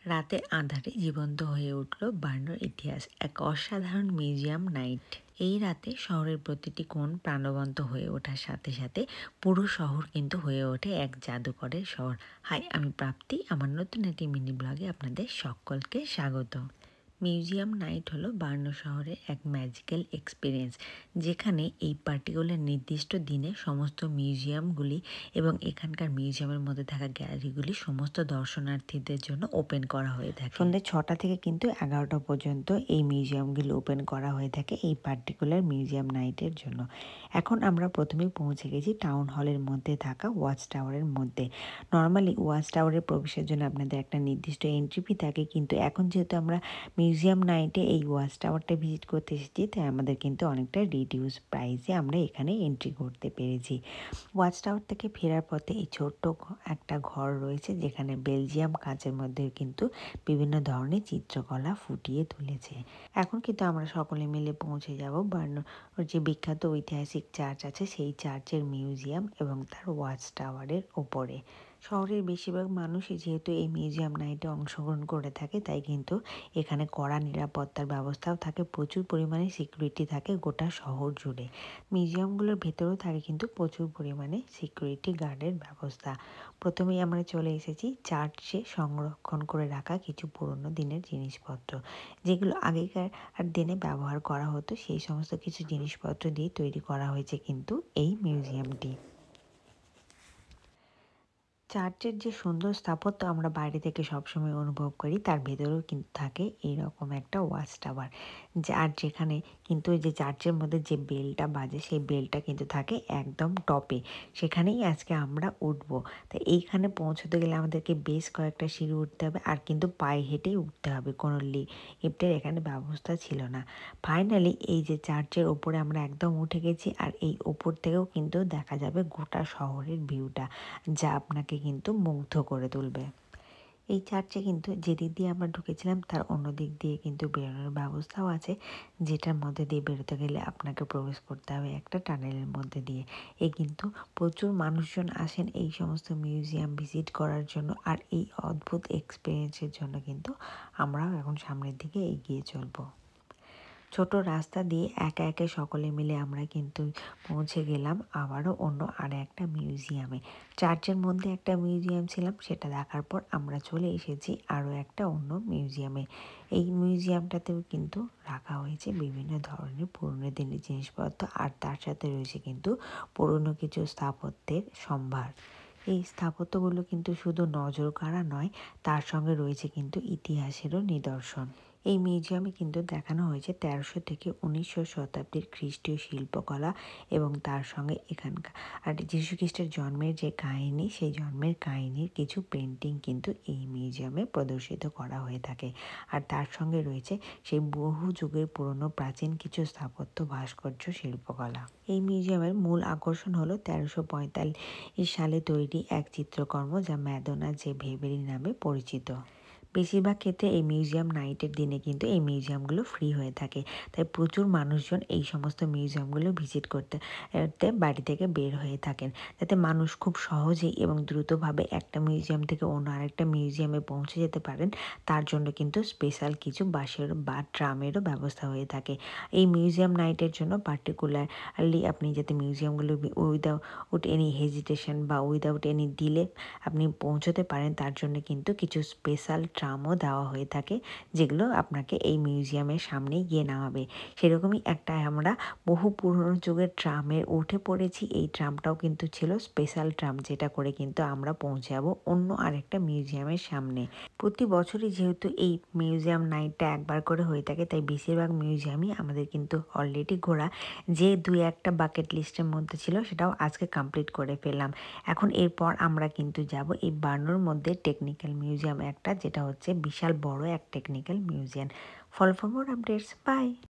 রাতের আঁধারে জীবন্ত হয়ে উঠল বার্নোর ইতিহাস, এক অসাধারণ মিউজিয়াম নাইট। এই রাতে শহরের প্রতিটি কোণ প্রাণবন্ত হয়ে ওঠার সাথে সাথে পুরো শহর কিন্তু হয়ে ওঠে এক জাদুকরের শহর। হাই, আমি প্রাপ্তি। আমার নতুন একটি মিনি ব্লগে আপনাদের সকলকে স্বাগত। মিউজিয়াম নাইট হলো বার্নো শহরের এক ম্যাজিক্যাল এক্সপিরিয়েন্স, যেখানে এই পার্টিকুলার নির্দিষ্ট দিনে সমস্ত মিউজিয়ামগুলি এবং এখানকার মিউজিয়ামের মধ্যে থাকা গ্যালারিগুলি সমস্ত দর্শনার্থীদের জন্য ওপেন করা হয়ে থাকে। সন্ধ্যে 6টা থেকে কিন্তু 11টা পর্যন্ত এই মিউজিয়ামগুলি ওপেন করা হয়ে থাকে এই পার্টিকুলার মিউজিয়াম নাইটের জন্য। এখন আমরা প্রথমেই পৌঁছে গেছি টাউন হলের মধ্যে থাকা ওয়াচ টাওয়ারের মধ্যে। নর্মালি ওয়াচ টাওয়ারের প্রবেশের জন্য আপনাদের একটা নির্দিষ্ট এন্ট্রি ফি থাকে, কিন্তু এখন যেহেতু আমরা মিউজিয়াম নাইটে এই ওয়াচ টাওয়ারটা ভিজিট করতে এসেছি, তাই আমাদের কিন্তু অনেকটা রিডিউস প্রাইসে আমরা এখানে এন্ট্রি করতে পেরেছি। ওয়াচ টাওয়ার থেকে ফেরার পথে এই ছোট্ট একটা ঘর রয়েছে, যেখানে বেলজিয়াম কাঁচের মধ্যে কিন্তু বিভিন্ন ধরনের চিত্রকলা ফুটিয়ে তুলেছে। এখন কিন্তু আমরা সকলে মিলে পৌঁছে যাব বার্নোর যে বিখ্যাত ঐতিহাসিক চার্চ আছে, সেই চার্চের মিউজিয়াম এবং তার ওয়াচ টাওয়ারের ওপরে। শহরের বেশিরভাগ মানুষই যেহেতু এই মিউজিয়াম নাইটে অংশগ্রহণ করে থাকে, তাই কিন্তু এখানে কড়া নিরাপত্তার ব্যবস্থাও থাকে, প্রচুর পরিমাণে সিকিউরিটি থাকে গোটা শহর জুড়ে। মিউজিয়ামগুলোর ভেতরেও থাকে কিন্তু প্রচুর পরিমাণে সিকিউরিটি গার্ডের ব্যবস্থা। প্রথমেই আমরা চলে এসেছি চার্চে সংরক্ষণ করে রাখা কিছু পুরনো দিনের জিনিসপত্র, যেগুলো আগেকার দিনে ব্যবহার করা হতো। সেই সমস্ত কিছু জিনিসপত্র দিয়ে তৈরি করা হয়েছে কিন্তু এই মিউজিয়ামটি। চার্চের যে সুন্দর স্থাপত্য আমরা বাইরে থেকে সবসময় অনুভব করি, তার ভেতরেও কিন্তু থাকে এইরকম একটা ওয়াচ টাওয়ার, আর যেখানে কিন্তু ওই যে চার্চের মধ্যে যে বেলটা বাজে, সেই বেলটা কিন্তু থাকে একদম টপে। সেখানেই আজকে আমরা উঠবো। তো এইখানে পৌঁছতে গেলে আমাদেরকে বেশ কয়েকটা সিঁড়ি উঠতে হবে, আর কিন্তু পায়ে হেঁটেই উঠতে হবে, কোনো লিফটের এখানে ব্যবস্থা ছিল না। ফাইনালি এই যে চার্চের ওপরে আমরা একদম উঠে গেছি, আর এই ওপর থেকেও কিন্তু দেখা যাবে গোটা শহরের ভিউটা, যা আপনাকে কিন্তু মুগ্ধ করে তুলবে। এই চার্চে কিন্তু যে দিক দিয়ে আমরা ঢুকেছিলাম, তার অন্য দিক দিয়ে কিন্তু বেরোনোর ব্যবস্থাও আছে, যেটার মধ্যে দিয়ে বেরোতে গেলে আপনাকে প্রবেশ করতে হবে একটা টানেলের মধ্যে দিয়ে। কিন্তু প্রচুর মানুষজন আসেন এই সমস্ত মিউজিয়াম ভিজিট করার জন্য, আর এই অদ্ভুত এক্সপিরিয়েন্সের জন্য কিন্তু আমরাও এখন সামনের দিকে এগিয়ে চলবো। ছোট রাস্তা দিয়ে একে একে সকলে মিলে আমরা কিন্তু পৌঁছে গেলাম আবারও অন্য আর একটা মিউজিয়ামে। চার্চের মধ্যে একটা মিউজিয়াম ছিলাম, সেটা দেখার পর আমরা চলে এসেছি আরও একটা অন্য মিউজিয়ামে। এই মিউজিয়ামটাতেও কিন্তু রাখা হয়েছে বিভিন্ন ধরনের পুরনো দিনের জিনিসপত্র, আর তার সাথে রয়েছে কিন্তু পুরনো কিছু স্থাপত্যের সম্ভার। এই স্থাপত্যগুলো কিন্তু শুধু নজর কাড়া নয়, তার সঙ্গে রয়েছে কিন্তু ইতিহাসেরও নিদর্শন। এই মিউজিয়ামে কিন্তু দেখানো হয়েছে 1300 থেকে 1900 শতাব্দীর খ্রিস্টীয় শিল্পকলা, এবং তার সঙ্গে এখানকার আর যীশু খ্রিস্টের জন্মের যে কাহিনী, সেই জন্মের কাহিনীর কিছু পেন্টিং কিন্তু এই মিউজিয়ামে প্রদর্শিত করা হয়ে থাকে। আর তার সঙ্গে রয়েছে সেই বহু যুগের পুরনো প্রাচীন কিছু স্থাপত্য, ভাস্কর্য, শিল্পকলা। এই মিউজিয়ামের মূল আকর্ষণ হলো 1345 সালে তৈরি এক চিত্রকর্ম, যা ম্যাডোনা যে ভেবেরি নামে পরিচিত। বেশিরভাগ ক্ষেত্রে এই মিউজিয়াম নাইটের দিনে কিন্তু এই মিউজিয়ামগুলো ফ্রি হয়ে থাকে, তাই প্রচুর মানুষজন এই সমস্ত মিউজিয়ামগুলো ভিজিট করতে বাড়ি থেকে বের হয়ে থাকেন, যাতে মানুষ খুব সহজেই এবং দ্রুতভাবে একটা মিউজিয়াম থেকে অন্য আরেকটা মিউজিয়ামে পৌঁছে যেতে পারেন। তার জন্য কিন্তু স্পেশাল কিছু বাসের বা ট্রামেরও ব্যবস্থা হয়ে থাকে। এই মিউজিয়াম নাইটের জন্য পার্টিকুলারলি আপনি যাতে মিউজিয়ামগুলো উইদাউট এনি হেজিটেশন বা উইদাউট এনি ডিলে আপনি পৌঁছতে পারেন, তার জন্য কিন্তু কিছু স্পেশাল ট্রামও দেওয়া হয়ে থাকে, যেগুলো আপনাকে এই মিউজিয়ামের সামনেই গিয়ে নামাবে। সেরকমই একটা আমরা বহু পুরনো যুগের ট্রামের উঠে পড়েছি। এই ট্রামটাও কিন্তু ছিল স্পেশাল ট্রাম, যেটা করে কিন্তু আমরা পৌঁছে যাবো অন্য আরেকটা মিউজিয়ামের সামনে। প্রতি বছরই যেহেতু এই মিউজিয়াম নাইটটা একবার করে হয়ে থাকে, তাই বেশিরভাগ মিউজিয়ামই আমাদের কিন্তু অলরেডি ঘোরা, যে 2-1টা বাকেট লিস্টের মধ্যে ছিল, সেটাও আজকে কমপ্লিট করে ফেললাম। এখন এরপর আমরা কিন্তু যাব এই বার্নোর মধ্যে টেকনিক্যাল মিউজিয়াম একটা, যেটা হচ্ছে বিশাল বড় এক technical museum. Follow for more updates. By.